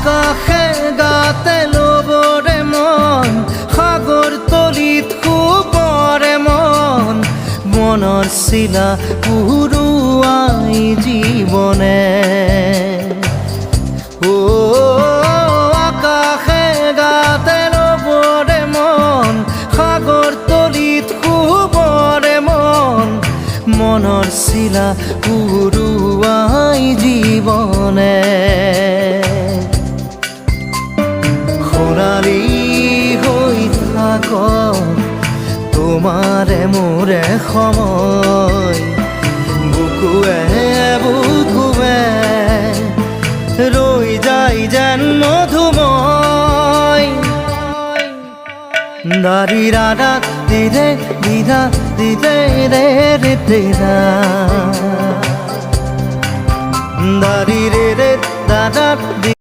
আকাশে গাতে ল'বৰে মন সাগৰ তলিত শুবৰে মন মনৰ চিলা উৰুৱাই জীৱনে আকাশে গাতে ল'বৰে মন সাগৰ তলিত শুবৰে মন মনৰ চিলা উৰুৱাই জীৱনে খৰালি হৈ থাক তোমাৰে মোৰে সময় বুকুৱে বুকুৱে ৰৈ যায় যেন মধুময় দাৰি ৰাধা দিদে দিদা দিদে ৰে ৰে তেৰা দাৰি ৰে ৰে দাদা